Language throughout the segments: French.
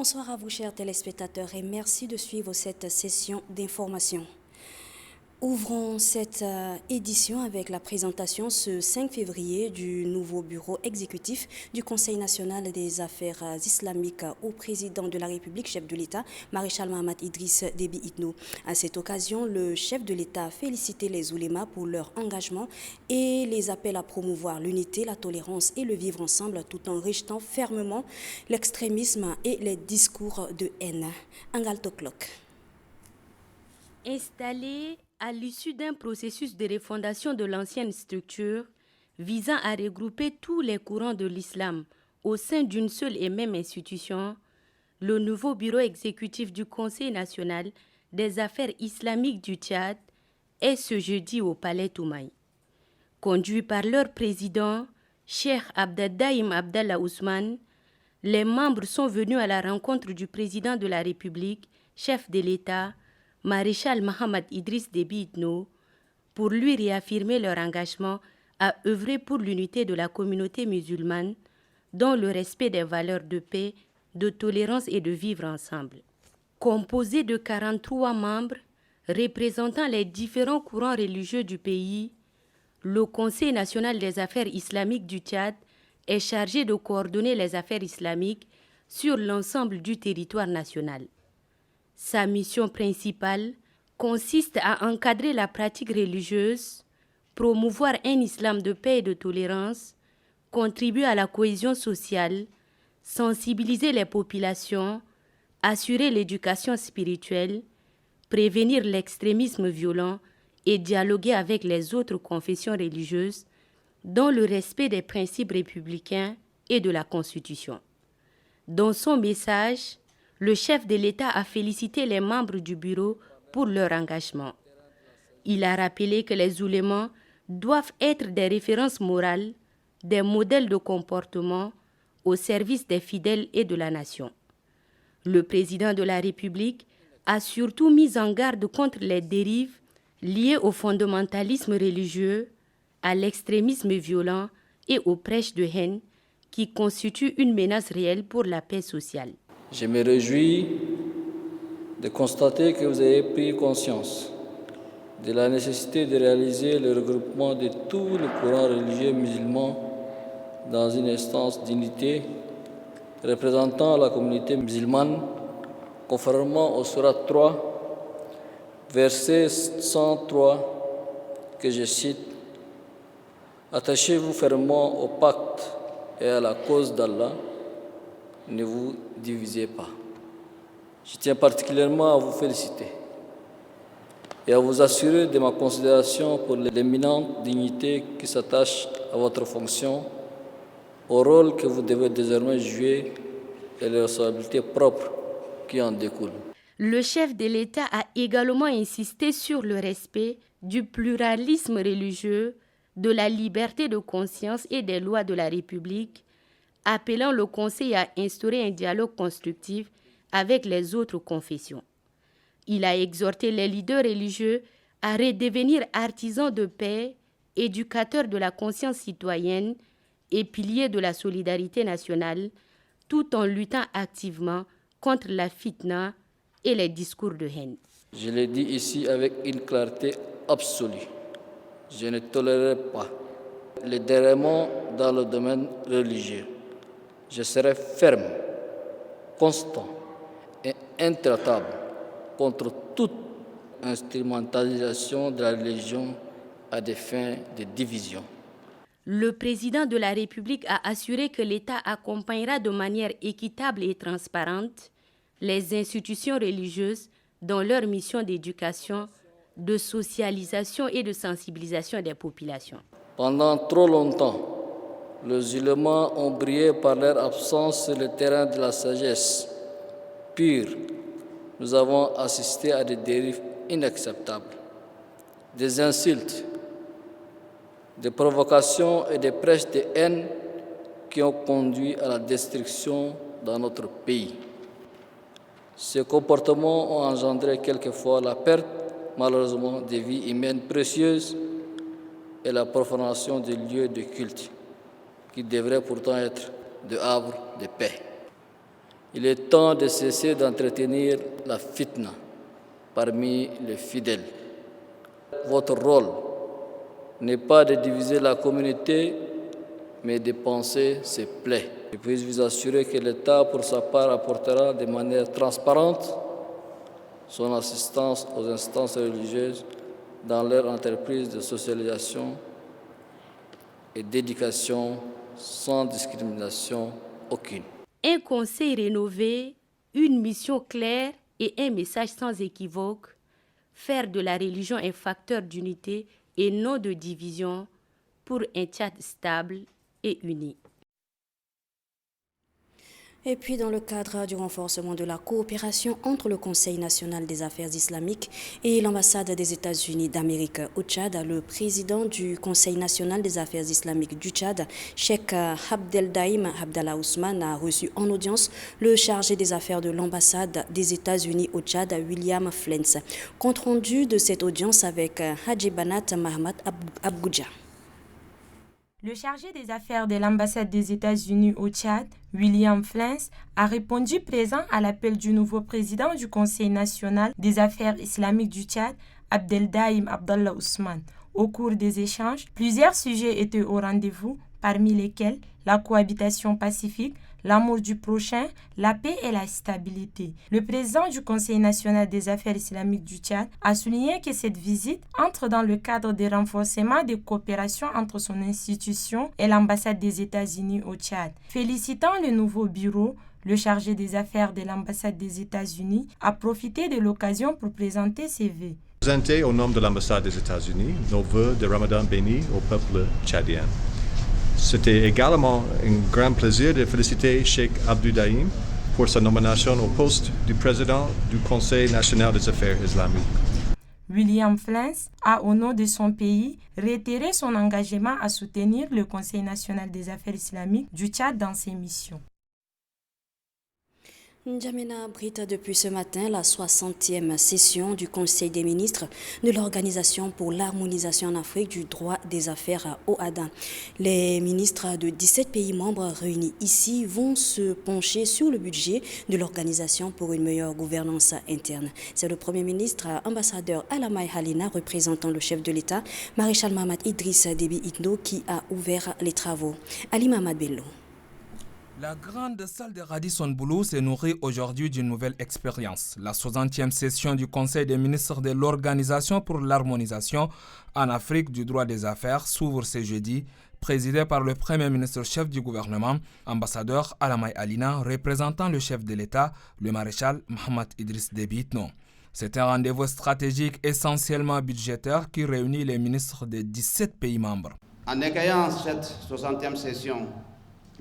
Bonsoir à vous, chers téléspectateurs, et merci de suivre cette session d'information. Ouvrons cette édition avec la présentation ce 5 février du nouveau bureau exécutif du Conseil national des affaires islamiques au président de la République, chef de l'État, Maréchal Mohamed Idriss Déby Itno. À cette occasion, le chef de l'État a félicité les oulémas pour leur engagement et les appelle à promouvoir l'unité, la tolérance et le vivre ensemble tout en rejetant fermement l'extrémisme et les discours de haine. Angal Toklok. Installé à l'issue d'un processus de refondation de l'ancienne structure visant à regrouper tous les courants de l'islam au sein d'une seule et même institution, le nouveau bureau exécutif du Conseil national des affaires islamiques du Tchad est ce jeudi au Palais Toumaï. Conduit par leur président, Cheikh Abdadaïm Abdallah Ousmane, les membres sont venus à la rencontre du président de la République, chef de l'État, Maréchal Mohamed Idriss Déby Itno, pour lui réaffirmer leur engagement à œuvrer pour l'unité de la communauté musulmane dans le respect des valeurs de paix, de tolérance et de vivre ensemble. Composé de 43 membres représentant les différents courants religieux du pays, le Conseil national des affaires islamiques du Tchad est chargé de coordonner les affaires islamiques sur l'ensemble du territoire national. Sa mission principale consiste à encadrer la pratique religieuse, promouvoir un islam de paix et de tolérance, contribuer à la cohésion sociale, sensibiliser les populations, assurer l'éducation spirituelle, prévenir l'extrémisme violent et dialoguer avec les autres confessions religieuses dans le respect des principes républicains et de la Constitution. Dans son message, le chef de l'État a félicité les membres du bureau pour leur engagement. Il a rappelé que les oulémas doivent être des références morales, des modèles de comportement au service des fidèles et de la nation. Le président de la République a surtout mis en garde contre les dérives liées au fondamentalisme religieux, à l'extrémisme violent et aux prêches de haine qui constituent une menace réelle pour la paix sociale. Je me réjouis de constater que vous avez pris conscience de la nécessité de réaliser le regroupement de tous les courants religieux musulmans dans une instance d'unité représentant la communauté musulmane, conformément au Surat 3, verset 103, que je cite: « Attachez-vous fermement au pacte et à la cause d'Allah, ne vous divisez pas. » Je tiens particulièrement à vous féliciter et à vous assurer de ma considération pour l'éminente dignité qui s'attache à votre fonction, au rôle que vous devez désormais jouer et les responsabilités propres qui en découlent. Le chef de l'État a également insisté sur le respect du pluralisme religieux, de la liberté de conscience et des lois de la République, appelant le Conseil à instaurer un dialogue constructif avec les autres confessions. Il a exhorté les leaders religieux à redevenir artisans de paix, éducateurs de la conscience citoyenne et piliers de la solidarité nationale, tout en luttant activement contre la fitna et les discours de haine. Je le dis ici avec une clarté absolue. Je ne tolérerai pas le déraillement dans le domaine religieux. Je serai ferme, constant et intraitable contre toute instrumentalisation de la religion à des fins de division. Le président de la République a assuré que l'État accompagnera de manière équitable et transparente les institutions religieuses dans leur mission d'éducation, de socialisation et de sensibilisation des populations. Pendant trop longtemps, les ulémas ont brillé par leur absence sur le terrain de la sagesse. Pire, nous avons assisté à des dérives inacceptables, des insultes, des provocations et des prêches de haine qui ont conduit à la destruction dans notre pays. Ces comportements ont engendré quelquefois la perte, malheureusement, des vies humaines précieuses et la profanation des lieux de culte, qui devraient pourtant être de havre de paix. Il est temps de cesser d'entretenir la fitna parmi les fidèles. Votre rôle n'est pas de diviser la communauté, mais de panser ses plaies. Je puis vous assurer que l'État, pour sa part, apportera de manière transparente son assistance aux instances religieuses dans leur entreprise de socialisation et d'éducation sans discrimination aucune. Un conseil rénové, une mission claire et un message sans équivoque, faire de la religion un facteur d'unité et non de division pour un Tchad stable et uni. Et puis, dans le cadre du renforcement de la coopération entre le Conseil national des affaires islamiques et l'ambassade des États-Unis d'Amérique au Tchad, le président du Conseil national des affaires islamiques du Tchad, Cheikh Abdeldaïm Abdallah Ousmane, a reçu en audience le chargé des affaires de l'ambassade des États-Unis au Tchad, William Flens. Compte rendu de cette audience avec Hadji Banat Mahamat Abgoudja. Le chargé des affaires de l'ambassade des États-Unis au Tchad, William Flens, a répondu présent à l'appel du nouveau président du Conseil national des affaires islamiques du Tchad, Abdeldaïm Abdallah Ousmane. Au cours des échanges, plusieurs sujets étaient au rendez-vous, parmi lesquels la cohabitation pacifique, l'amour du prochain, la paix et la stabilité. Le président du Conseil national des affaires islamiques du Tchad a souligné que cette visite entre dans le cadre des renforcements de coopération entre son institution et l'ambassade des États-Unis au Tchad. Félicitant le nouveau bureau, le chargé des affaires de l'ambassade des États-Unis a profité de l'occasion pour présenter ses vœux. Présenter au nom de l'ambassade des États-Unis nos vœux de Ramadan béni au peuple tchadien. C'était également un grand plaisir de féliciter Cheikh Abdeldaïm pour sa nomination au poste du président du Conseil national des affaires islamiques. William Flens a, au nom de son pays, réitéré son engagement à soutenir le Conseil national des affaires islamiques du Tchad dans ses missions. N'Djamena abrite depuis ce matin la 60e session du Conseil des ministres de l'Organisation pour l'harmonisation en Afrique du droit des affaires OHADA. Les ministres de 17 pays membres réunis ici vont se pencher sur le budget de l'organisation pour une meilleure gouvernance interne. C'est le Premier ministre, ambassadeur Alamay Halina, représentant le chef de l'État, maréchal Mohamed Idriss Déby Itno, qui a ouvert les travaux. Ali Mohamed Bello. La grande salle de Radisson Blu s'est nourrie aujourd'hui d'une nouvelle expérience. La 60e session du Conseil des ministres de l'Organisation pour l'harmonisation en Afrique du droit des affaires s'ouvre ce jeudi, présidée par le Premier ministre chef du gouvernement, ambassadeur Alamay Halina, représentant le chef de l'État, le maréchal Mohamed Idriss Déby Itno. C'est un rendez-vous stratégique essentiellement budgétaire qui réunit les ministres des 17 pays membres. En accueillant cette 60e session,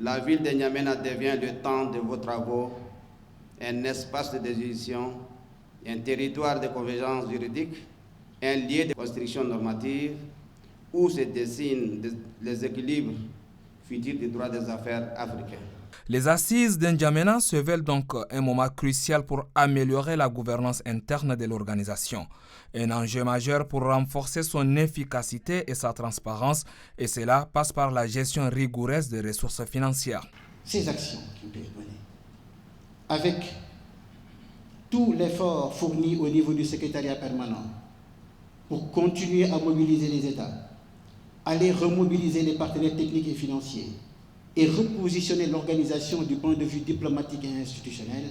la ville de N'Djamena devient le temps de vos travaux, un espace de décision, un territoire de convergence juridique, un lieu de construction normative où se dessinent les équilibres futurs du droit des affaires africains. Les assises d'N'Djamena se veulent donc un moment crucial pour améliorer la gouvernance interne de l'organisation. Un enjeu majeur pour renforcer son efficacité et sa transparence, et cela passe par la gestion rigoureuse des ressources financières. Ces actions qui ont été menées, avec tout l'effort fourni au niveau du secrétariat permanent pour continuer à mobiliser les États, aller remobiliser les partenaires techniques et financiers et repositionner l'organisation du point de vue diplomatique et institutionnel,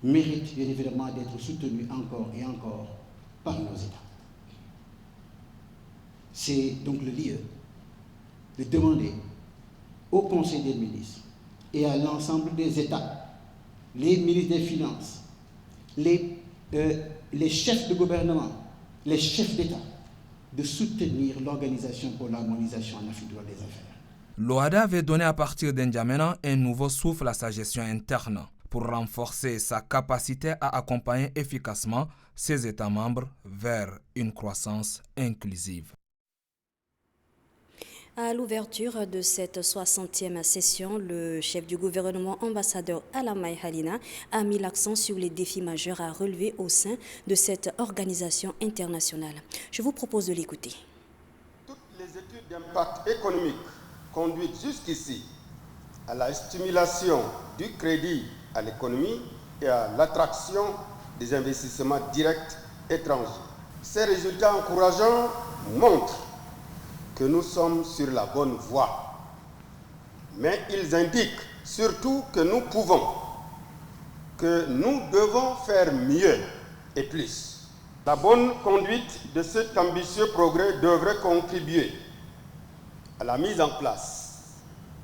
méritent bien évidemment d'être soutenus encore et encore par nos États. C'est donc le lieu de demander au Conseil des ministres et à l'ensemble des États, les ministres des Finances, les chefs de gouvernement, les chefs d'État, de soutenir l'Organisation pour l'harmonisation en Afrique du droit des affaires. L'OHADA veut donner à partir d'N'Djamena un nouveau souffle à sa gestion interne pour renforcer sa capacité à accompagner efficacement ses États membres vers une croissance inclusive. À l'ouverture de cette 60e session, le chef du gouvernement, ambassadeur Alamay Halina, a mis l'accent sur les défis majeurs à relever au sein de cette organisation internationale. Je vous propose de l'écouter. Toutes les études d'impact économique conduites jusqu'ici à la stimulation du crédit à l'économie et à l'attraction des investissements directs étrangers. Ces résultats encourageants montrent que nous sommes sur la bonne voie, mais ils indiquent surtout que nous pouvons, que nous devons faire mieux et plus. La bonne conduite de cet ambitieux progrès devrait contribuer à la mise en place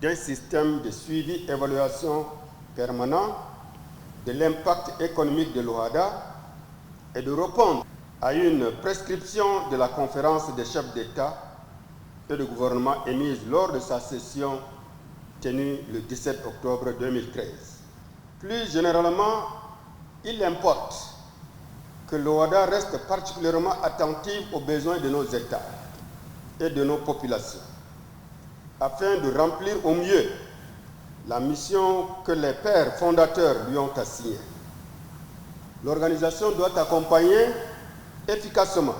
d'un système de suivi-évaluation permanent de l'impact économique de l'OHADA et de répondre à une prescription de la conférence des chefs d'État et de gouvernement émise lors de sa session tenue le 17 octobre 2013. Plus généralement, il importe que l'OHADA reste particulièrement attentive aux besoins de nos États et de nos populations, afin de remplir au mieux la mission que les pères fondateurs lui ont assignée. L'organisation doit accompagner efficacement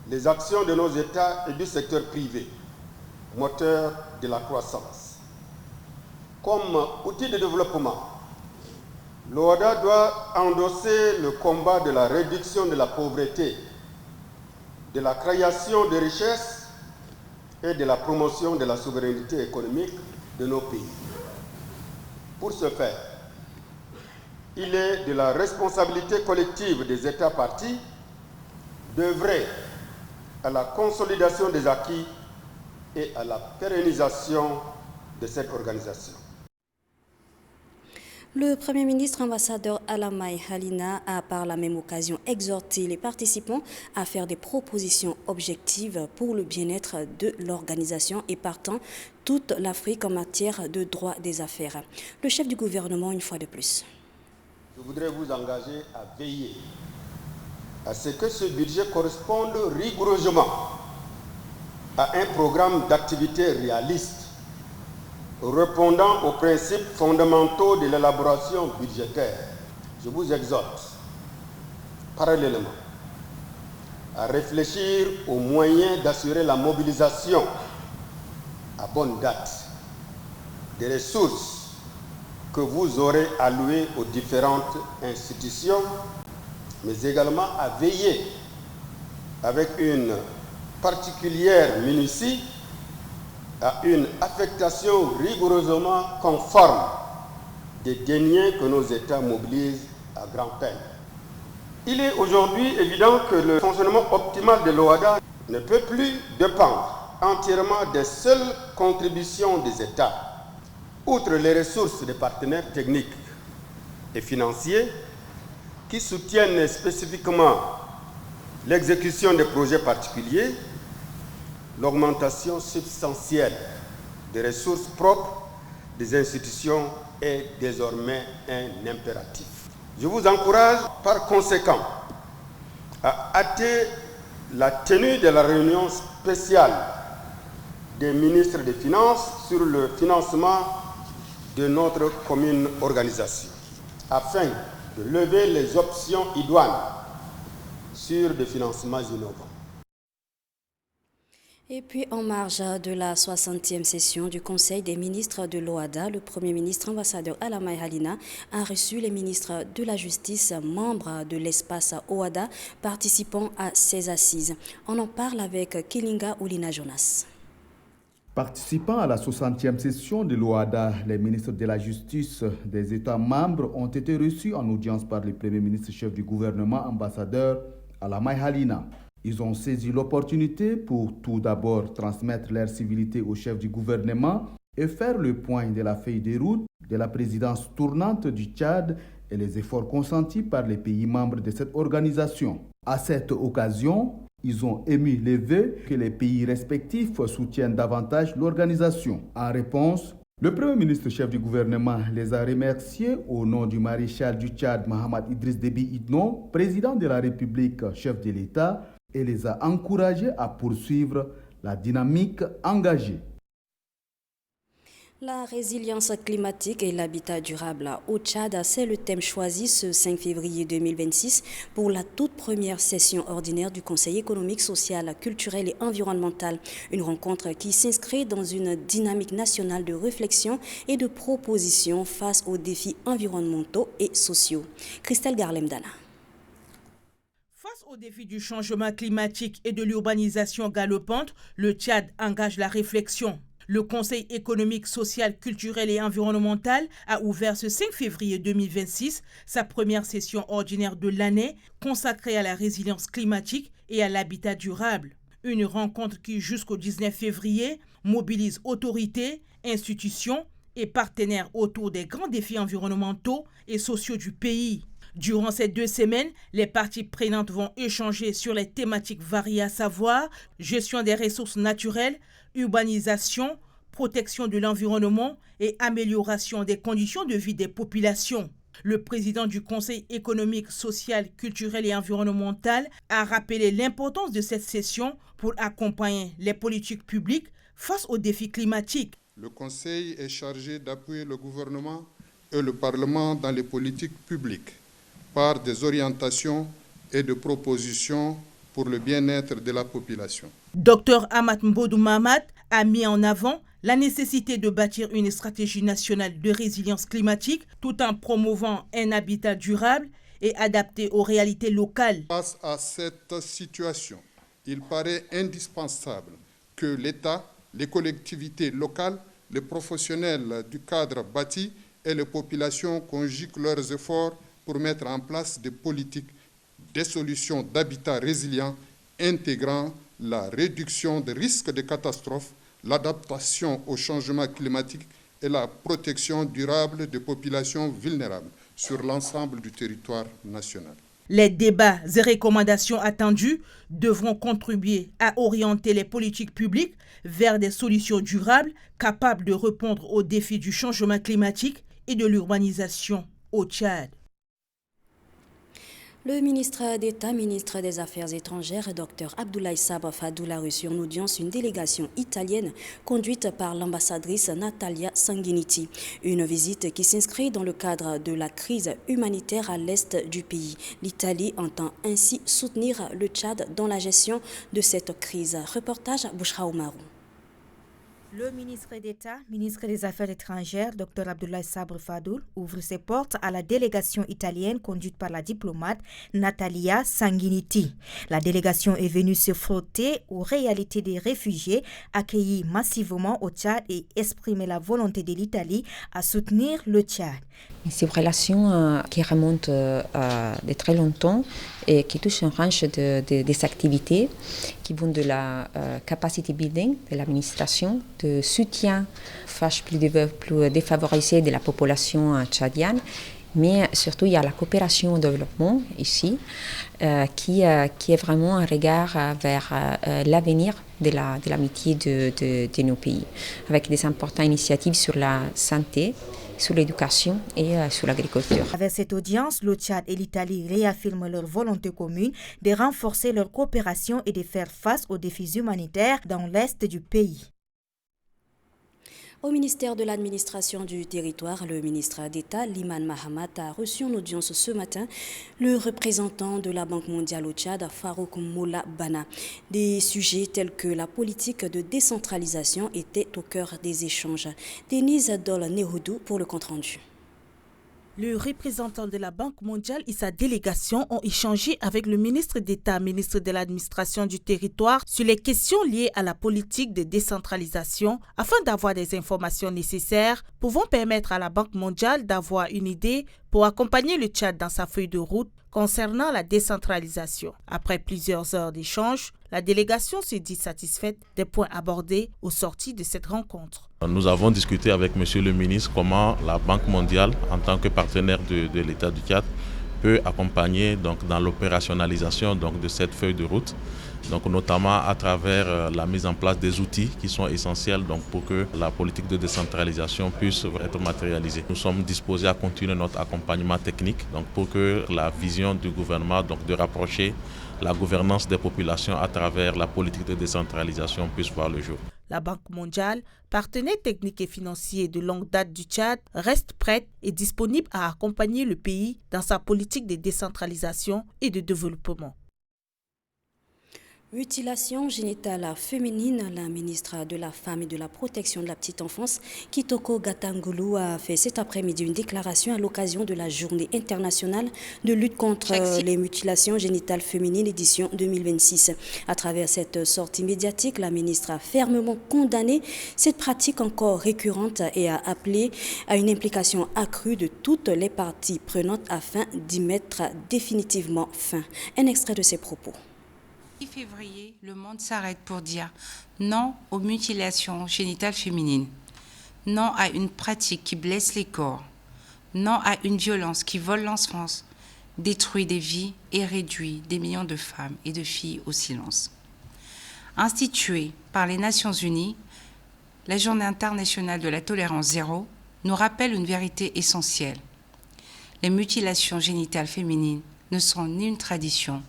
les actions de nos États et du secteur privé, moteur de la croissance. Comme outil de développement, l'OHADA doit endosser le combat de la réduction de la pauvreté, de la création de richesses et de la promotion de la souveraineté économique de nos pays. Pour ce faire, il est de la responsabilité collective des États parties d'œuvrer à la consolidation des acquis et à la pérennisation de cette organisation. Le Premier ministre ambassadeur Alamai Halina a par la même occasion exhorté les participants à faire des propositions objectives pour le bien-être de l'organisation et partant toute l'Afrique en matière de droit des affaires. Le chef du gouvernement, une fois de plus. Je voudrais vous engager à veiller à ce que ce budget corresponde rigoureusement à un programme d'activité réaliste répondant aux principes fondamentaux de l'élaboration budgétaire. Je vous exhorte parallèlement à réfléchir aux moyens d'assurer la mobilisation à bonne date des ressources que vous aurez allouées aux différentes institutions, mais également à veiller avec une particulière minutie à une affectation rigoureusement conforme des deniers que nos États mobilisent à grand-peine. Il est aujourd'hui évident que le fonctionnement optimal de l'OHADA ne peut plus dépendre entièrement des seules contributions des États. Outre les ressources des partenaires techniques et financiers qui soutiennent spécifiquement l'exécution des projets particuliers, l'augmentation substantielle des ressources propres des institutions est désormais un impératif. Je vous encourage par conséquent à hâter la tenue de la réunion spéciale des ministres des Finances sur le financement de notre commune organisation, afin de lever les options idoines sur des financements innovants. Et puis, en marge de la 60e session du Conseil des ministres de l'OHADA, le Premier ministre ambassadeur Alamai Halina a reçu les ministres de la Justice, membres de l'espace OHADA, participant à ces assises. On en parle avec Kilinga Oulina Jonas. Participant à la 60e session de l'OHADA, les ministres de la Justice des États membres ont été reçus en audience par le Premier ministre chef du gouvernement, ambassadeur Alamai Halina. Ils ont saisi l'opportunité pour tout d'abord transmettre leur civilité au chef du gouvernement et faire le point de la feuille de route de la présidence tournante du Tchad et les efforts consentis par les pays membres de cette organisation. À cette occasion, ils ont émis les vœux que les pays respectifs soutiennent davantage l'organisation. En réponse, le Premier ministre chef du gouvernement les a remerciés au nom du maréchal du Tchad, Mahamat Idriss Déby Itno, président de la République, chef de l'État, et les a encouragés à poursuivre la dynamique engagée. La résilience climatique et l'habitat durable au Tchad, c'est le thème choisi ce 5 février 2026 pour la toute première session ordinaire du Conseil économique, social, culturel et environnemental. Une rencontre qui s'inscrit dans une dynamique nationale de réflexion et de propositions face aux défis environnementaux et sociaux. Christelle Garlemdana. Face aux défis du changement climatique et de l'urbanisation galopante, le Tchad engage la réflexion. Le Conseil économique, social, culturel et environnemental a ouvert ce 5 février 2026 sa première session ordinaire de l'année consacrée à la résilience climatique et à l'habitat durable. Une rencontre qui, jusqu'au 19 février, mobilise autorités, institutions et partenaires autour des grands défis environnementaux et sociaux du pays. Durant ces 2 semaines, les parties prenantes vont échanger sur les thématiques variées, à savoir gestion des ressources naturelles, urbanisation, protection de l'environnement et amélioration des conditions de vie des populations. Le président du Conseil économique, social, culturel et environnemental a rappelé l'importance de cette session pour accompagner les politiques publiques face aux défis climatiques. Le Conseil est chargé d'appuyer le gouvernement et le Parlement dans les politiques publiques par des orientations et des propositions pour le bien-être de la population. Dr Amat Mbodou Mahamat a mis en avant la nécessité de bâtir une stratégie nationale de résilience climatique tout en promouvant un habitat durable et adapté aux réalités locales. Face à cette situation, il paraît indispensable que l'État, les collectivités locales, les professionnels du cadre bâti et les populations conjuguent leurs efforts pour mettre en place des politiques, des solutions d'habitat résilient intégrant la réduction des risques de catastrophes, l'adaptation au changement climatique et la protection durable des populations vulnérables sur l'ensemble du territoire national. Les débats et recommandations attendues devront contribuer à orienter les politiques publiques vers des solutions durables capables de répondre aux défis du changement climatique et de l'urbanisation au Tchad. Le ministre d'État, ministre des Affaires étrangères, Dr Abdoulaye Sabre Fadoul a reçu en audience une délégation italienne conduite par l'ambassadrice Natalia Sanguinetti. Une visite qui s'inscrit dans le cadre de la crise humanitaire à l'est du pays. L'Italie entend ainsi soutenir le Tchad dans la gestion de cette crise. Reportage Bouchra Oumarou. Le ministre d'État, ministre des Affaires étrangères, Dr Abdoulaye Sabre Fadoul, ouvre ses portes à la délégation italienne conduite par la diplomate Natalia Sanguinetti. La délégation est venue se frotter aux réalités des réfugiés accueillis massivement au Tchad et exprimer la volonté de l'Italie à soutenir le Tchad. C'est une relation qui remonte de très longtemps et qui touche un range des activités qui vont de la capacity building de l'administration, de soutien aux plus défavorisés de la population tchadienne, mais surtout il y a la coopération au développement ici qui est vraiment un regard vers l'avenir de l'amitié de nos pays, avec des importantes initiatives sur la santé, sur l'éducation et sur l'agriculture. Avec cette audience, le Tchad et l'Italie réaffirment leur volonté commune de renforcer leur coopération et de faire face aux défis humanitaires dans l'est du pays. Au ministère de l'Administration du Territoire, le ministre d'État, Liman Mahamat, a reçu en audience ce matin le représentant de la Banque mondiale au Tchad, Farouk Moula Bana. Des sujets tels que la politique de décentralisation étaient au cœur des échanges. Denise Dol-Nehoudou pour le compte-rendu. Le représentant de la Banque mondiale et sa délégation ont échangé avec le ministre d'État, ministre de l'Administration du Territoire, sur les questions liées à la politique de décentralisation afin d'avoir des informations nécessaires pouvant permettre à la Banque mondiale d'avoir une idée pour accompagner le Tchad dans sa feuille de route concernant la décentralisation. Après plusieurs heures d'échange, la délégation se dit satisfaite des points abordés au sorti de cette rencontre. Nous avons discuté avec Monsieur le ministre comment la Banque mondiale, en tant que partenaire de l'État du Tchad, peut accompagner dans l'opérationnalisation de cette feuille de route, notamment à travers la mise en place des outils qui sont essentiels pour que la politique de décentralisation puisse être matérialisée. Nous sommes disposés à continuer notre accompagnement technique pour que la vision du gouvernement de rapprocher la gouvernance des populations à travers la politique de décentralisation puisse voir le jour. La Banque mondiale, partenaire technique et financier de longue date du Tchad, reste prête et disponible à accompagner le pays dans sa politique de décentralisation et de développement. Mutilation génitale féminine, la ministre de la Femme et de la Protection de la Petite Enfance, Kitoko Gatangulu, a fait cet après-midi une déclaration à l'occasion de la Journée internationale de lutte contre les mutilations génitales féminines édition 2026. À travers cette sortie médiatique, la ministre a fermement condamné cette pratique encore récurrente et a appelé à une implication accrue de toutes les parties prenantes afin d'y mettre définitivement fin. Un extrait de ses propos. 6 février, le monde s'arrête pour dire non aux mutilations génitales féminines, non à une pratique qui blesse les corps, non à une violence qui vole l'enfance, détruit des vies et réduit des millions de femmes et de filles au silence. Instituée par les Nations Unies, la Journée internationale de la tolérance zéro nous rappelle une vérité essentielle. Les mutilations génitales féminines ne sont ni une tradition,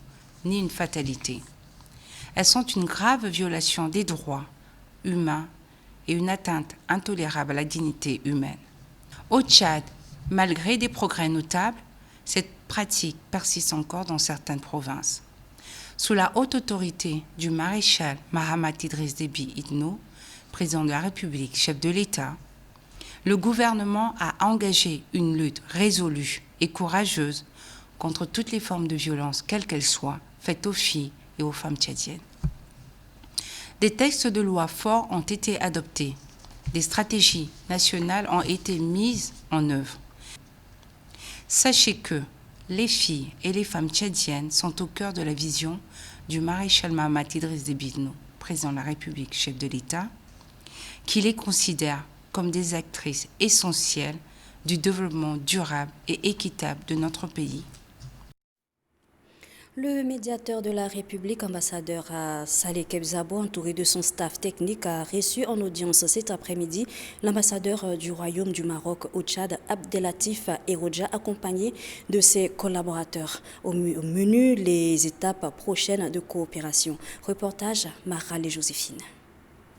ni une fatalité. Elles sont une grave violation des droits humains et une atteinte intolérable à la dignité humaine. Au Tchad, malgré des progrès notables, cette pratique persiste encore dans certaines provinces. Sous la haute autorité du maréchal Mahamat Idriss Déby Itno, président de la République, chef de l'État, le gouvernement a engagé une lutte résolue et courageuse contre toutes les formes de violence, quelles qu'elles soient, faites aux filles et aux femmes tchadiennes. Des textes de loi forts ont été adoptés. Des stratégies nationales ont été mises en œuvre. Sachez que les filles et les femmes tchadiennes sont au cœur de la vision du maréchal Mahamat Idriss Déby Itno, président de la République, chef de l'État, qui les considère comme des actrices essentielles du développement durable et équitable de notre pays. Le médiateur de la République, ambassadeur Saleh Kebzabo, entouré de son staff technique, a reçu en audience cet après-midi l'ambassadeur du Royaume du Maroc au Tchad, Abdelatif Erodja, accompagné de ses collaborateurs. Au menu, les étapes prochaines de coopération. Reportage Maral et Joséphine.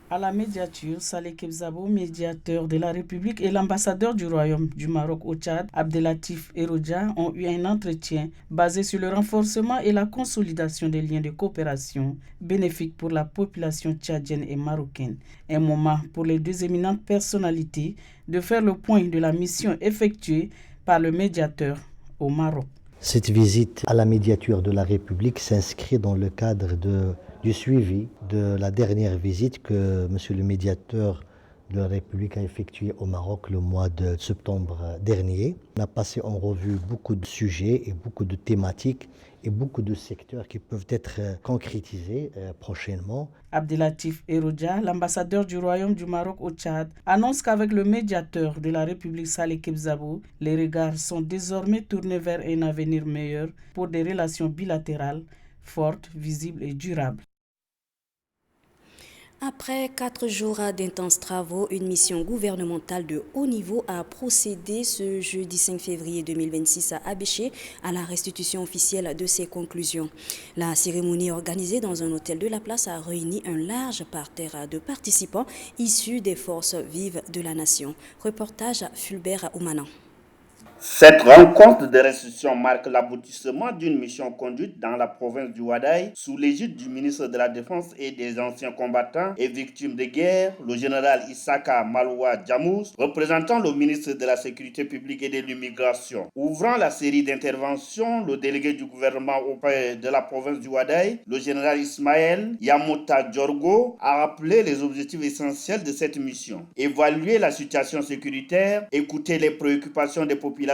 À la médiature, Saleh Kebzabo, médiateur de la République, et l'ambassadeur du Royaume du Maroc au Tchad, Abdelatif Erodja, ont eu un entretien basé sur le renforcement et la consolidation des liens de coopération bénéfiques pour la population tchadienne et marocaine. Un moment pour les deux éminentes personnalités de faire le point de la mission effectuée par le médiateur au Maroc. Cette visite à la médiature de la République s'inscrit dans le cadre du suivi de la dernière visite que M. le médiateur de la République a effectuée au Maroc le mois de septembre dernier. On a passé en revue beaucoup de sujets et beaucoup de thématiques et beaucoup de secteurs qui peuvent être concrétisés prochainement. Abdelatif Erodja, l'ambassadeur du Royaume du Maroc au Tchad, annonce qu'avec le médiateur de la République Saleh Kebzabo, les regards sont désormais tournés vers un avenir meilleur pour des relations bilatérales fortes, visibles et durables. Après 4 jours d'intenses travaux, une mission gouvernementale de haut niveau a procédé ce jeudi 5 février 2026 à Abéché à la restitution officielle de ses conclusions. La cérémonie organisée dans un hôtel de la place a réuni un large parterre de participants issus des forces vives de la nation. Reportage Fulbert Oumanan. Cette rencontre de restitution marque l'aboutissement d'une mission conduite dans la province du Ouaddaï sous l'égide du ministre de la Défense et des anciens combattants et victimes de guerre, le général Issaka Maloua Djamous, représentant le ministre de la Sécurité publique et de l'immigration. Ouvrant la série d'interventions, le délégué du gouvernement auprès de la province du Ouaddaï, le général Ismaël Yamouta Djorgo, a rappelé les objectifs essentiels de cette mission. Évaluer la situation sécuritaire, écouter les préoccupations des populations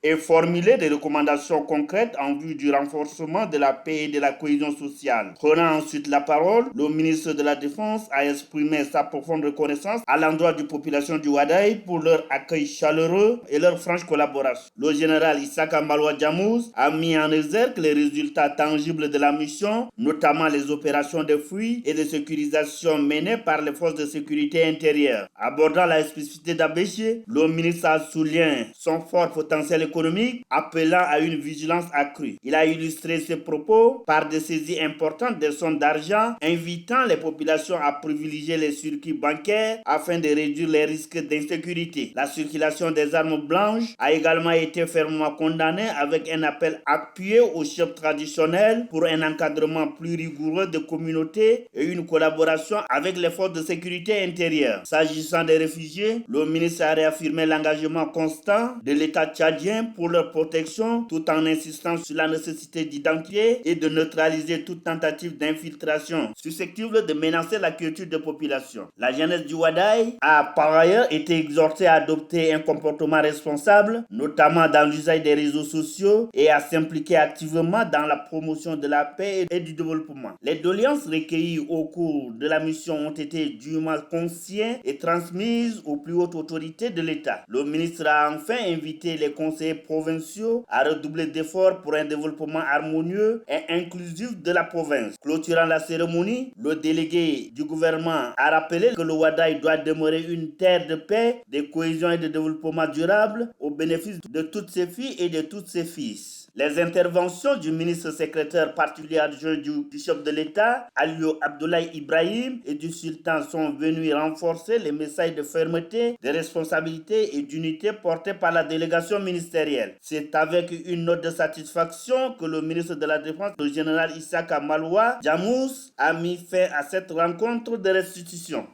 et formuler des recommandations concrètes en vue du renforcement de la paix et de la cohésion sociale. Prenant ensuite la parole, le ministre de la Défense a exprimé sa profonde reconnaissance à l'endroit des populations du Ouaddaï pour leur accueil chaleureux et leur franche collaboration. Le général Issaka Maloua Djamous a mis en exergue les résultats tangibles de la mission, notamment les opérations de fouilles et de sécurisation menées par les forces de sécurité intérieure. Abordant la spécificité d'Abéché, le ministre a souligné son fort fort potentiel économique, appelant à une vigilance accrue. Il a illustré ses propos par des saisies importantes de sommes d'argent, invitant les populations à privilégier les circuits bancaires afin de réduire les risques d'insécurité. La circulation des armes blanches a également été fermement condamnée avec un appel appuyé aux chefs traditionnels pour un encadrement plus rigoureux des communautés et une collaboration avec les forces de sécurité intérieure. S'agissant des réfugiés, le ministre a réaffirmé l'engagement constant de l'État tchadien pour leur protection tout en insistant sur la nécessité d'identifier et de neutraliser toute tentative d'infiltration susceptible de menacer la culture des populations. La jeunesse du Wadaï a par ailleurs été exhortée à adopter un comportement responsable, notamment dans l'usage des réseaux sociaux et à s'impliquer activement dans la promotion de la paix et du développement. Les doléances recueillies au cours de la mission ont été dûment consignées et transmises aux plus hautes autorités de l'État. Le ministre a enfin invité les conseillers provinciaux à redoubler d'efforts pour un développement harmonieux et inclusif de la province. Clôturant la cérémonie, le délégué du gouvernement a rappelé que le Wadaï doit demeurer une terre de paix, de cohésion et de développement durable au bénéfice de toutes ses filles et de tous ses fils. Les interventions du ministre secrétaire particulier adjoint du chef de l'État, Aliou Abdoulaye Ibrahim, et du sultan sont venus renforcer les messages de fermeté, de responsabilité et d'unité portés par la délégation ministérielle. C'est avec une note de satisfaction que le ministre de la Défense, le général Issaka Maloua Djamous, a mis fin à cette rencontre de restitution.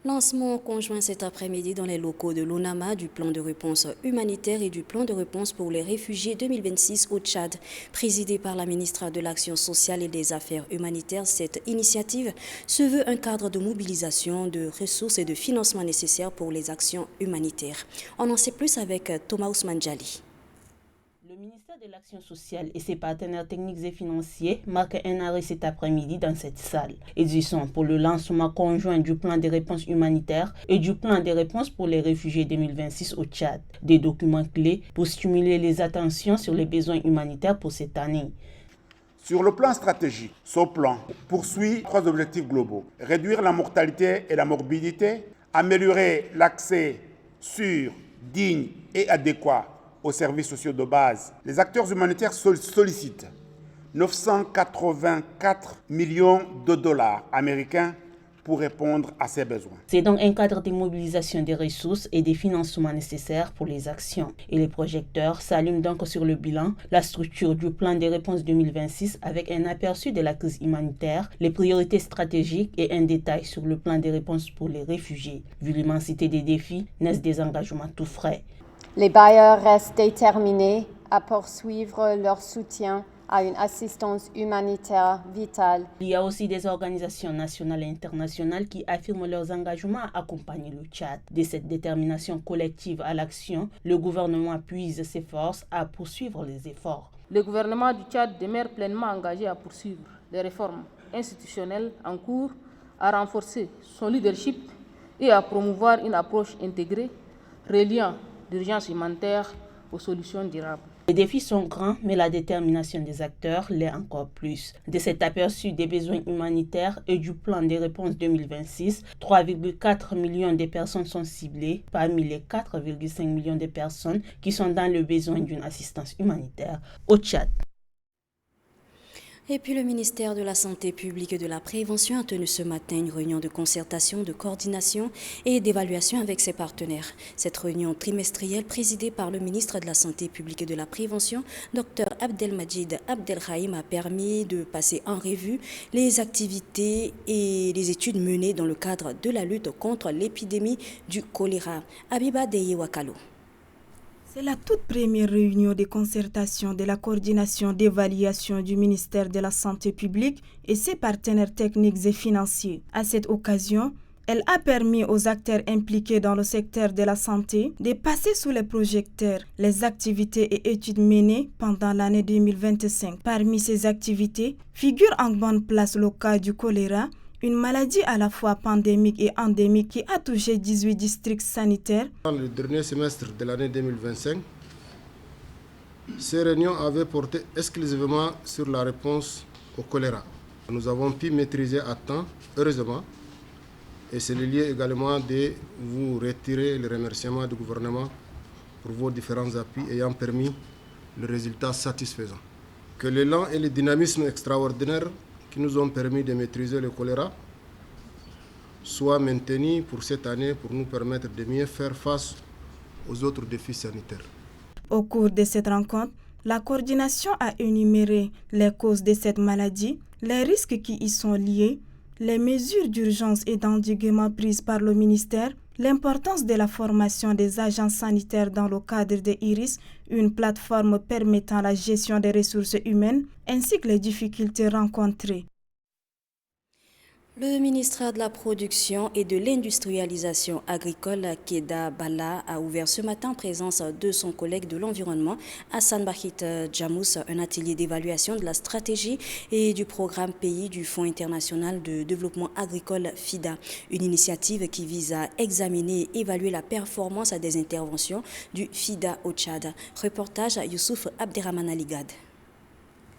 Lancement conjoint cet après-midi dans les locaux de l'ONAMA du plan de réponse humanitaire et du plan de réponse pour les réfugiés 2026 au Tchad. Présidé par la ministre de l'Action sociale et des Affaires humanitaires, cette initiative se veut un cadre de mobilisation de ressources et de financement nécessaires pour les actions humanitaires. On en sait plus avec Thomas Ousmane Djali. Le ministère de l'Action sociale et ses partenaires techniques et financiers marquent un arrêt cet après-midi dans cette salle. Édition pour le lancement conjoint du plan de réponse humanitaire et du plan de réponse pour les réfugiés 2026 au Tchad. Des documents clés pour stimuler les attentions sur les besoins humanitaires pour cette année. Sur le plan stratégique, ce plan poursuit 3 objectifs globaux. Réduire la mortalité et la morbidité, améliorer l'accès sûr, digne et adéquat aux services sociaux de base. Les acteurs humanitaires sollicitent 984 millions de dollars américains pour répondre à ces besoins. C'est donc un cadre de mobilisation des ressources et des financements nécessaires pour les actions. Et les projecteurs s'allument donc sur le bilan, la structure du plan de réponse 2026 avec un aperçu de la crise humanitaire, les priorités stratégiques et un détail sur le plan de réponse pour les réfugiés. Vu l'immensité des défis, naissent des engagements tout frais. Les bailleurs restent déterminés à poursuivre leur soutien à une assistance humanitaire vitale. Il y a aussi des organisations nationales et internationales qui affirment leurs engagements à accompagner le Tchad. De cette détermination collective à l'action, le gouvernement puise ses forces à poursuivre les efforts. Le gouvernement du Tchad demeure pleinement engagé à poursuivre les réformes institutionnelles en cours, à renforcer son leadership et à promouvoir une approche intégrée, reliant l'urgence humanitaire aux solutions durables. Les défis sont grands, mais la détermination des acteurs l'est encore plus. De cet aperçu des besoins humanitaires et du plan de réponse 2026, 3,4 millions de personnes sont ciblées parmi les 4,5 millions de personnes qui sont dans le besoin d'une assistance humanitaire au Tchad. Et puis le ministère de la Santé publique et de la Prévention a tenu ce matin une réunion de concertation, de coordination et d'évaluation avec ses partenaires. Cette réunion trimestrielle présidée par le ministre de la Santé publique et de la Prévention, Dr Abdelmajid Abdelrahim, a permis de passer en revue les activités et les études menées dans le cadre de la lutte contre l'épidémie du choléra. Abiba Deyewakalo. C'est la toute première réunion de concertation de la coordination d'évaluation du ministère de la Santé publique et ses partenaires techniques et financiers. À cette occasion, elle a permis aux acteurs impliqués dans le secteur de la santé de passer sous les projecteurs les activités et études menées pendant l'année 2025. Parmi ces activités figure en bonne place le cas du choléra, une maladie à la fois pandémique et endémique qui a touché 18 districts sanitaires. Dans le dernier semestre de l'année 2025, ces réunions avaient porté exclusivement sur la réponse au choléra. Nous avons pu maîtriser à temps, heureusement, et c'est le lieu également de vous retirer les remerciements du gouvernement pour vos différents appuis ayant permis le résultat satisfaisant. Que l'élan et le dynamisme extraordinaire qui nous ont permis de maîtriser le choléra soient maintenus pour cette année pour nous permettre de mieux faire face aux autres défis sanitaires. Au cours de cette rencontre, la coordination a énuméré les causes de cette maladie, les risques qui y sont liés, les mesures d'urgence et d'endiguement prises par le ministère, l'importance de la formation des agents sanitaires dans le cadre de IRIS, une plateforme permettant la gestion des ressources humaines, ainsi que les difficultés rencontrées. Le ministre de la Production et de l'Industrialisation agricole, Keda Bala, a ouvert ce matin en présence de son collègue de l'Environnement, Hassan Bahit Jamous, un atelier d'évaluation de la stratégie et du programme pays du Fonds international de développement agricole FIDA, une initiative qui vise à examiner et évaluer la performance des interventions du FIDA au Tchad. Reportage à Youssouf Abderrahman Aligad.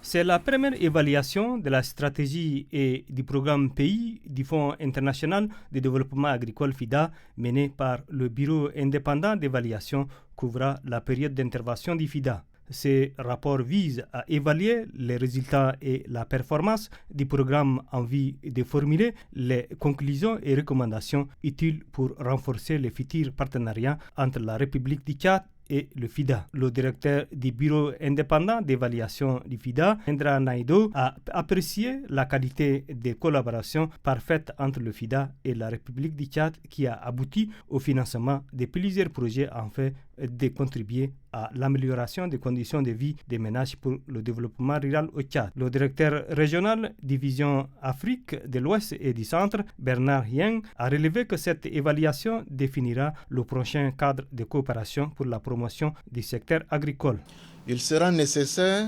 C'est la première évaluation de la stratégie et du programme pays du Fonds international de développement agricole FIDA mené par le Bureau indépendant d'évaluation couvrant la période d'intervention du FIDA. Ce rapport vise à évaluer les résultats et la performance du programme en vue de formuler les conclusions et recommandations utiles pour renforcer les futurs partenariats entre la République du Tchad et le FIDA. Le directeur du bureau indépendant d'évaluation du FIDA, Indra Naïdo, a apprécié la qualité de collaboration parfaite entre le FIDA et la République du Tchad qui a abouti au financement de plusieurs projets en fait de contribuer à l'amélioration des conditions de vie des ménages pour le développement rural au Tchad. Le directeur régional division Afrique de l'Ouest et du Centre, Bernard Yang, a relevé que cette évaluation définira le prochain cadre de coopération pour la promotion du secteur agricole. Il sera nécessaire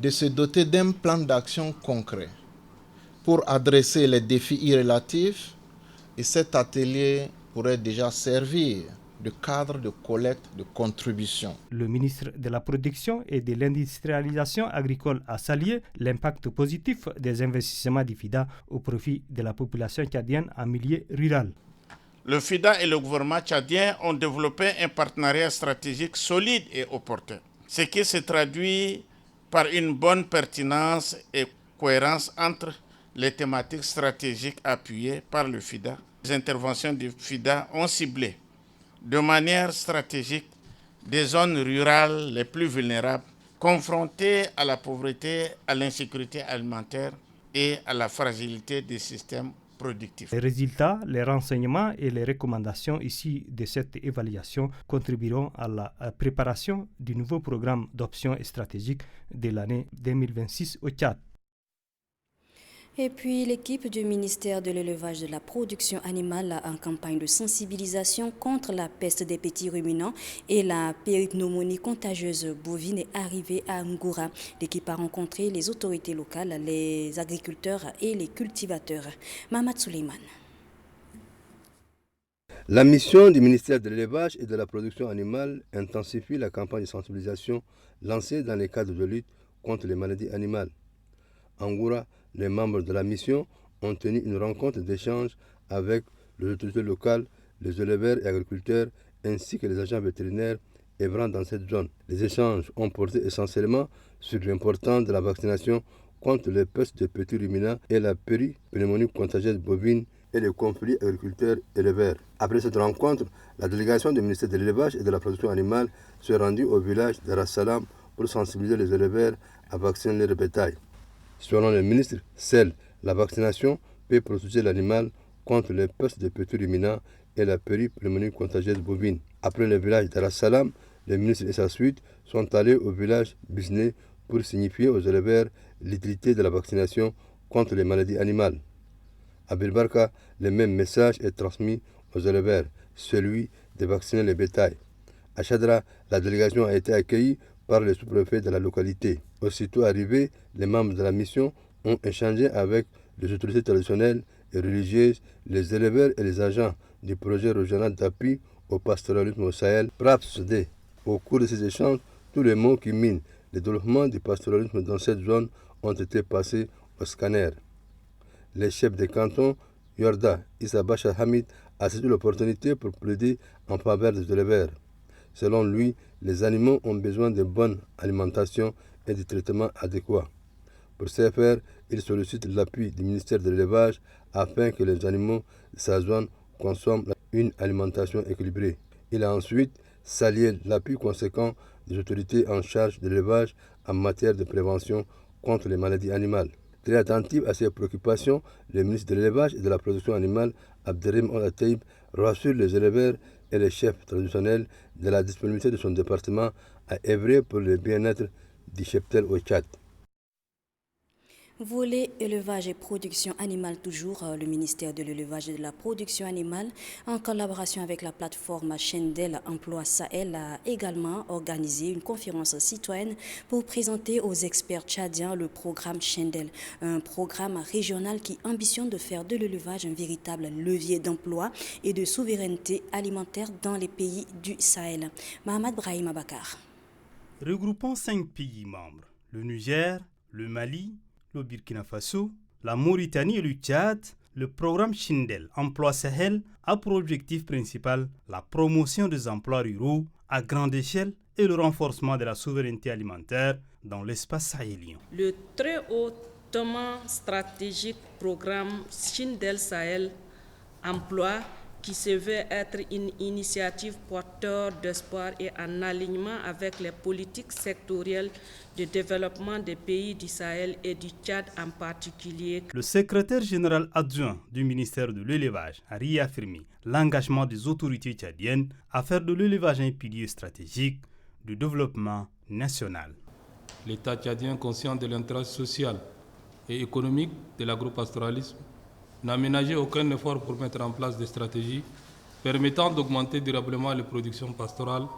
de se doter d'un plan d'action concret pour adresser les défis irrélatifs et cet atelier pourrait déjà servir de cadre de collecte de contributions. Le ministre de la Production et de l'Industrialisation agricole a salué l'impact positif des investissements du FIDA au profit de la population tchadienne en milieu rural. Le FIDA et le gouvernement tchadien ont développé un partenariat stratégique solide et opportun, ce qui se traduit par une bonne pertinence et cohérence entre les thématiques stratégiques appuyées par le FIDA. Les interventions du FIDA ont ciblé de manière stratégique des zones rurales les plus vulnérables, confrontées à la pauvreté, à l'insécurité alimentaire et à la fragilité des systèmes productifs. Les résultats, les renseignements et les recommandations issues de cette évaluation contribueront à la préparation du nouveau programme d'options stratégiques de l'année 2026 au Tchad. Et puis, l'équipe du ministère de l'élevage de la production animale en campagne de sensibilisation contre la peste des petits ruminants et la péripneumonie contagieuse bovine est arrivée à Ngoura. L'équipe a rencontré les autorités locales, les agriculteurs et les cultivateurs. Mahmoud Suleiman. La mission du ministère de l'élevage et de la production animale intensifie la campagne de sensibilisation lancée dans le cadre de lutte contre les maladies animales. En Ngoura, les membres de la mission ont tenu une rencontre d'échange avec les autorités locales, les éleveurs et agriculteurs, ainsi que les agents vétérinaires œuvrant dans cette zone. Les échanges ont porté essentiellement sur l'importance de la vaccination contre les pestes de petits ruminants et la péripneumonie contagieuse bovine et les conflits agriculteurs-éleveurs. Après cette rencontre, la délégation du ministère de l'élevage et de la production animale s'est rendue au village de Rassalam pour sensibiliser les éleveurs à vacciner leur bétail. Selon le ministre, seule la vaccination peut protéger l'animal contre les pestes de petits ruminants et la péripneumonie contagieuse bovine. Après le village d'Arassalam, le ministre et sa suite sont allés au village Bisné pour signifier aux éleveurs l'utilité de la vaccination contre les maladies animales. À Bilbarka, le même message est transmis aux éleveurs, celui de vacciner les bétails. À Chadra, la délégation a été accueillie par le sous-préfet de la localité. Aussitôt arrivés, les membres de la mission ont échangé avec les autorités traditionnelles et religieuses, les éleveurs et les agents du projet régional d'appui au pastoralisme au Sahel, PRAPSD. Au cours de ces échanges, tous les mots qui minent le développement du pastoralisme dans cette zone ont été passés au scanner. Les chefs des cantons, Yorda, Issa Bachar Hamid, a saisi l'opportunité pour plaider en faveur des éleveurs. Selon lui, les animaux ont besoin de bonne alimentation et de traitements adéquats. Pour ce faire, il sollicite l'appui du ministère de l'élevage afin que les animaux de sa zone consomment une alimentation équilibrée. Il a ensuite salué l'appui conséquent des autorités en charge de l'élevage en matière de prévention contre les maladies animales. Très attentif à ces préoccupations, le ministre de l'élevage et de la production animale, Abderrahim Al-Attaïb, rassure les éleveurs et les chefs traditionnels de la disponibilité de son département à œuvrer pour le bien-être du cheptel au Tchad. Volet élevage et production animale toujours, le ministère de l'élevage et de la production animale, en collaboration avec la plateforme Chendel Emploi Sahel, a également organisé une conférence citoyenne pour présenter aux experts tchadiens le programme Chendel, un programme régional qui ambitionne de faire de l'élevage un véritable levier d'emploi et de souveraineté alimentaire dans les pays du Sahel. Mohamed Brahim Abakar. Regroupant 5 pays membres, le Niger, le Mali, le Burkina Faso, la Mauritanie et le Tchad, le programme Chendel Emploi Sahel a pour objectif principal la promotion des emplois ruraux à grande échelle et le renforcement de la souveraineté alimentaire dans l'espace sahélien. Le très hautement stratégique programme Chendel Sahel Emploi, qui se veut être une initiative porteur d'espoir et en alignement avec les politiques sectorielles de développement des pays du Sahel et du Tchad en particulier. Le secrétaire général adjoint du ministère de l'élevage a réaffirmé l'engagement des autorités tchadiennes à faire de l'élevage un pilier stratégique du développement national. L'État tchadien, conscient de l'intérêt social et économique de l'agropastoralisme, n'a ménagé aucun effort pour mettre en place des stratégies permettant d'augmenter durablement les productions pastorales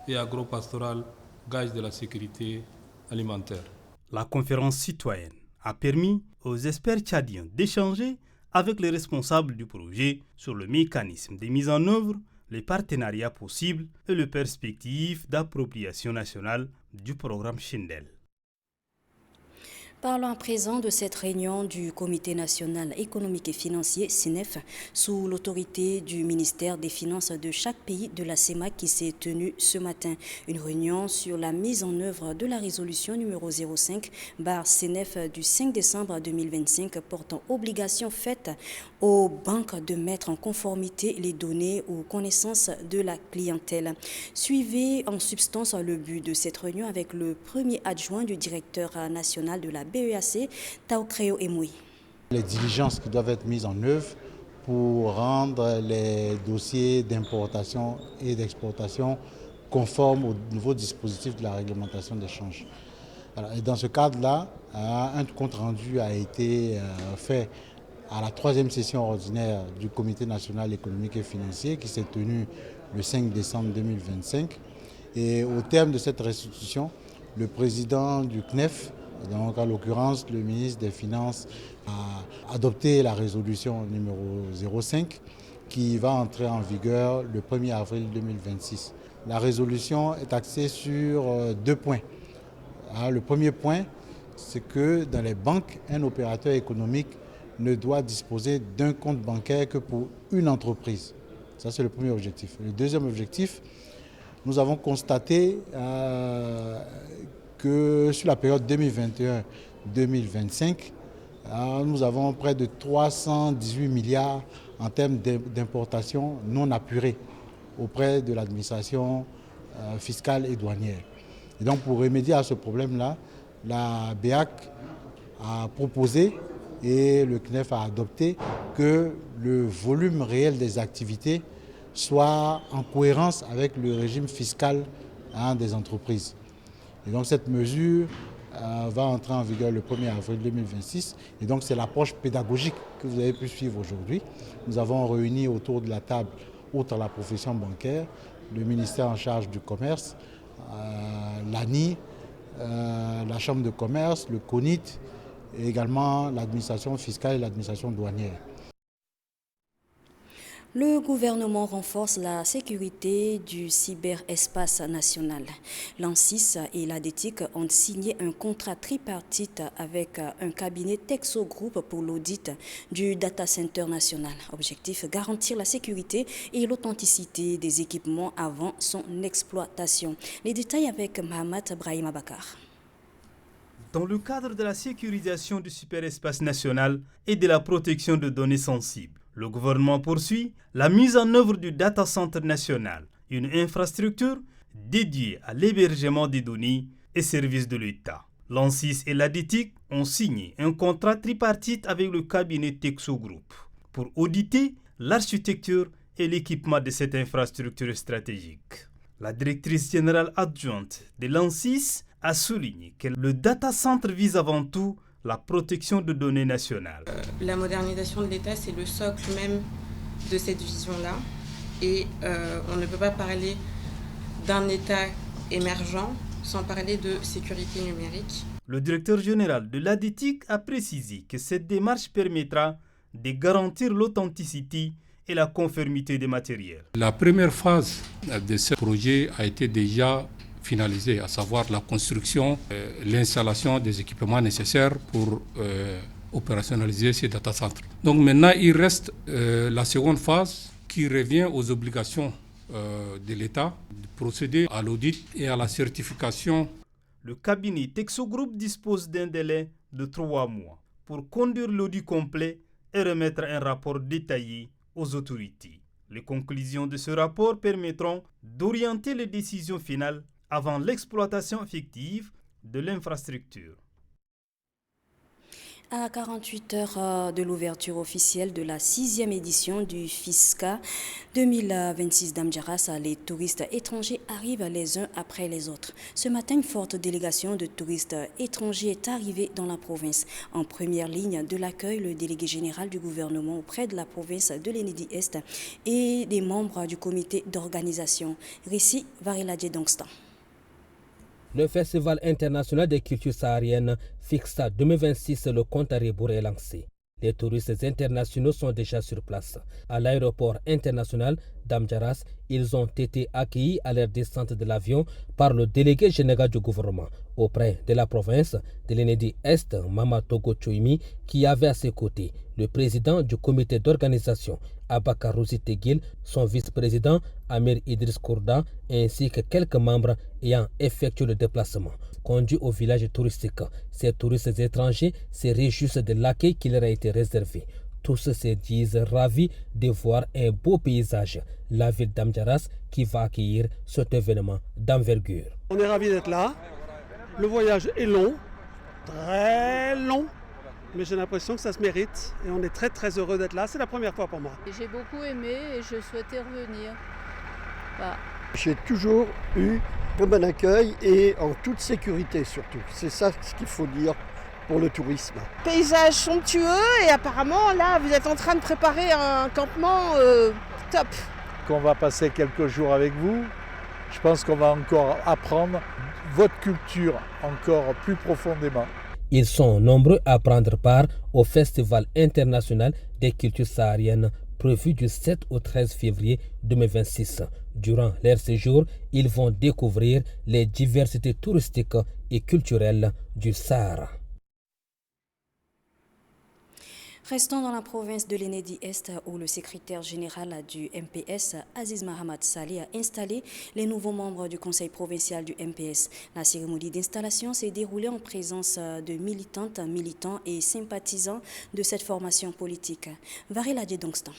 et agropastorales, gage de la sécurité alimentaire. La conférence citoyenne a permis aux experts tchadiens d'échanger avec les responsables du projet sur le mécanisme de mise en œuvre, les partenariats possibles et les perspectives d'appropriation nationale du programme Chendel. Parlons à présent de cette réunion du Comité national économique et financier, CNEF, sous l'autorité du ministère des Finances de chaque pays de la CEMAC qui s'est tenue ce matin. Une réunion sur la mise en œuvre de la résolution numéro 05/CNEF du 5 décembre 2025 portant obligation faite aux banques de mettre en conformité les données aux connaissances de la clientèle. Suivez en substance le but de cette réunion avec le premier adjoint du directeur national de la BEAC, Taokreo Emoui. Les diligences qui doivent être mises en œuvre pour rendre les dossiers d'importation et d'exportation conformes au nouveau dispositif de la réglementation d'échange. Et dans ce cadre-là, un compte rendu a été fait à la 3e session ordinaire du Comité national économique et financier qui s'est tenue le 5 décembre 2025. Et au terme de cette restitution, le président du CNEF, donc en l'occurrence le ministre des Finances, a adopté la résolution numéro 05 qui va entrer en vigueur le 1er avril 2026. La résolution est axée sur 2 points. Le premier point, c'est que dans les banques, un opérateur économique ne doit disposer d'un compte bancaire que pour une entreprise. Ça, c'est le premier objectif. Le deuxième objectif, nous avons constaté que sur la période 2021-2025, nous avons près de 318 milliards en termes d'importations non apurées auprès de l'administration fiscale et douanière. Et donc pour remédier à ce problème-là, la BEAC a proposé et le CNEF a adopté que le volume réel des activités soit en cohérence avec le régime fiscal des entreprises. Et donc cette mesure va entrer en vigueur le 1er avril 2026. Et donc c'est l'approche pédagogique que vous avez pu suivre aujourd'hui. Nous avons réuni autour de la table, outre la profession bancaire, le ministère en charge du commerce, l'ANI, la Chambre de commerce, le CONIT, et également l'administration fiscale et l'administration douanière. Le gouvernement renforce la sécurité du cyberespace national. L'ANSSIS et l'ADETIC ont signé un contrat tripartite avec un cabinet Texo Group pour l'audit du data center national. Objectif, garantir la sécurité et l'authenticité des équipements avant son exploitation. Les détails avec Mohamed Brahim Abakar. Dans le cadre de la sécurisation du cyberespace national et de la protection de données sensibles, le gouvernement poursuit la mise en œuvre du Data Center national, une infrastructure dédiée à l'hébergement des données et services de l'État. L'ANSSIS et l'ADETIC ont signé un contrat tripartite avec le cabinet Texo Group pour auditer l'architecture et l'équipement de cette infrastructure stratégique. La directrice générale adjointe de l'ANSSIS a souligné que le data center vise avant tout la protection de données nationales. La modernisation de l'État, c'est le socle même de cette vision-là. Et on ne peut pas parler d'un État émergent sans parler de sécurité numérique. Le directeur général de l'ADETIC a précisé que cette démarche permettra de garantir l'authenticité et la conformité des matériels. La première phase de ce projet a été déjà finalisée, à savoir la construction, l'installation des équipements nécessaires pour opérationnaliser ces data centers. Donc maintenant, il reste la seconde phase qui revient aux obligations de l'État de procéder à l'audit et à la certification. Le cabinet Texo Group dispose d'un délai de 3 mois pour conduire l'audit complet et remettre un rapport détaillé aux autorités. Les conclusions de ce rapport permettront d'orienter les décisions finales avant l'exploitation effective de l'infrastructure. À 48 heures de l'ouverture officielle de la 6e édition du FISCA 2026 d'Amdjaras, les touristes étrangers arrivent les uns après les autres. Ce matin, une forte délégation de touristes étrangers est arrivée dans la province. En première ligne de l'accueil, le délégué général du gouvernement auprès de la province de l'Enedi-Est et des membres du comité d'organisation. Récit Vareladje Dongstan. Le Festival international des cultures sahariennes FISCA 2026, le compte à rebours est lancé. Les touristes internationaux sont déjà sur place. À l'aéroport international d'Amdjaras, ils ont été accueillis à leur descente de l'avion par le délégué général du gouvernement auprès de la province de l'Enedi-Est, Mama Togo Chouimi, qui avait à ses côtés le président du comité d'organisation, Abakar Tegil, son vice-président, Amir Idriss Kourda, ainsi que quelques membres ayant effectué le déplacement. Conduits au village touristique, ces touristes étrangers se réjouissent de l'accueil qui leur a été réservé. Tous se disent ravis de voir un beau paysage, la ville d'Amdjaras qui va accueillir cet événement d'envergure. On est ravis d'être là. Le voyage est long, très long, mais j'ai l'impression que ça se mérite et on est très très heureux d'être là. C'est la première fois pour moi. J'ai beaucoup aimé et je souhaitais revenir. Voilà. J'ai toujours eu un bon accueil et en toute sécurité surtout. C'est ça ce qu'il faut dire pour le tourisme. Paysage somptueux et apparemment là vous êtes en train de préparer un campement top. Qu'on va passer quelques jours avec vous, je pense qu'on va encore apprendre votre culture encore plus profondément. Ils sont nombreux à prendre part au Festival international des cultures sahariennes prévu du 7 au 13 février 2026. Durant leur séjour, ils vont découvrir les diversités touristiques et culturelles du Sahara. Restons dans la province de l'Enedi-Est où le secrétaire général du MPS, Aziz Mahamad Saleh, a installé les nouveaux membres du conseil provincial du MPS. La cérémonie d'installation s'est déroulée en présence de militantes, militants et sympathisants de cette formation politique. Vareladje Dongstan.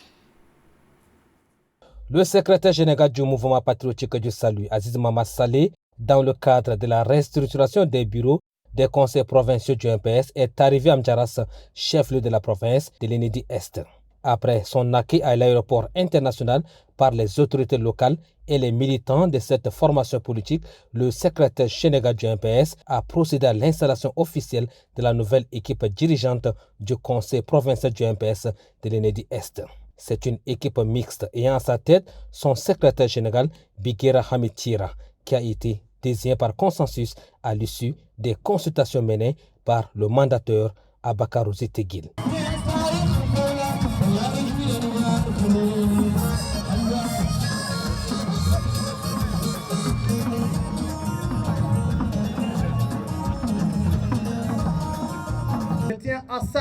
Le secrétaire général du mouvement patriotique du salut, Aziz Mahamad Saleh, dans le cadre de la restructuration des bureaux des conseils provinciaux du MPS, est arrivé à Amdjaras, chef-lieu de la province de l'Enedi-Est. Après son accueil à l'aéroport international par les autorités locales et les militants de cette formation politique, le secrétaire général du MPS a procédé à l'installation officielle de la nouvelle équipe dirigeante du conseil provincial du MPS de l'Enedi-Est. C'est une équipe mixte ayant à sa tête son secrétaire général Biguera Hamid Tira, qui a été désigné par consensus à l'issue des consultations menées par le mandateur Abakar Tegil.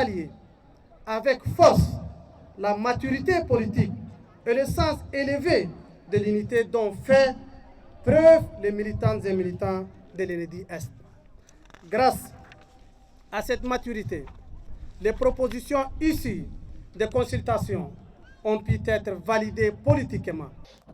saluer avec force la maturité politique et le sens élevé de l'unité dont fait preuve les militantes et militants de l'ENEDI-Est. Grâce à cette maturité, les propositions issues des consultations ont pu être validées politiquement.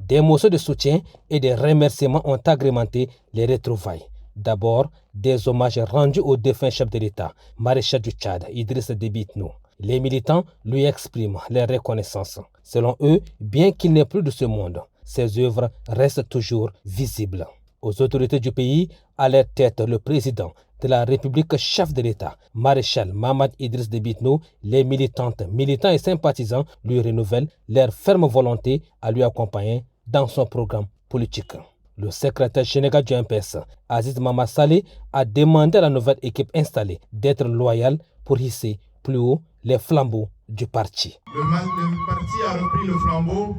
Des motions de soutien et des remerciements ont agrémenté les retrouvailles. D'abord, des hommages rendus au défunt chef de l'État, maréchal du Tchad, Idriss Déby Itno. Les militants lui expriment leur reconnaissance. Selon eux, bien qu'il n'ait plus de ce monde, ses œuvres restent toujours visibles. Aux autorités du pays, à leur tête le président de la République, chef de l'État, maréchal Mahamat Idriss Déby Itno, les militantes, militants et sympathisants lui renouvellent leur ferme volonté à lui accompagner dans son programme politique. Le secrétaire général du MPS, Aziz Mama Saleh, a demandé à la nouvelle équipe installée d'être loyale pour hisser plus haut les flambeaux du parti. Le parti a repris le flambeau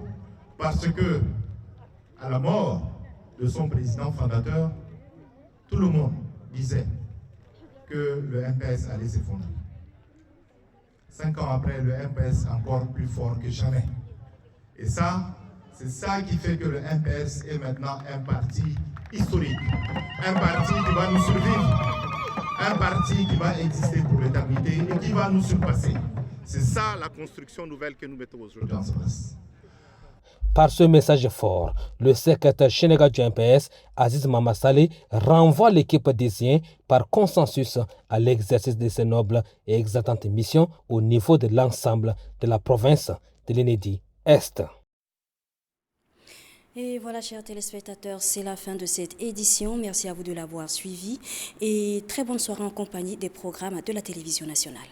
parce que, à la mort de son président fondateur, tout le monde disait que le MPS allait s'effondrer. 5 ans après, le MPS est encore plus fort que jamais. Et ça, c'est ça qui fait que le MPS est maintenant un parti historique, un parti qui va nous survivre, un parti qui va exister pour l'éternité et qui va nous surpasser. C'est ça la construction nouvelle que nous mettons aujourd'hui en place. Par ce message fort, le secrétaire général du MPS, Aziz Mama Saleh, renvoie l'équipe désignée par consensus à l'exercice de ses nobles et exaltantes missions au niveau de l'ensemble de la province de l'ENEDI-Est. Et voilà, chers téléspectateurs, c'est la fin de cette édition. Merci à vous de l'avoir suivi et très bonne soirée en compagnie des programmes de la télévision nationale.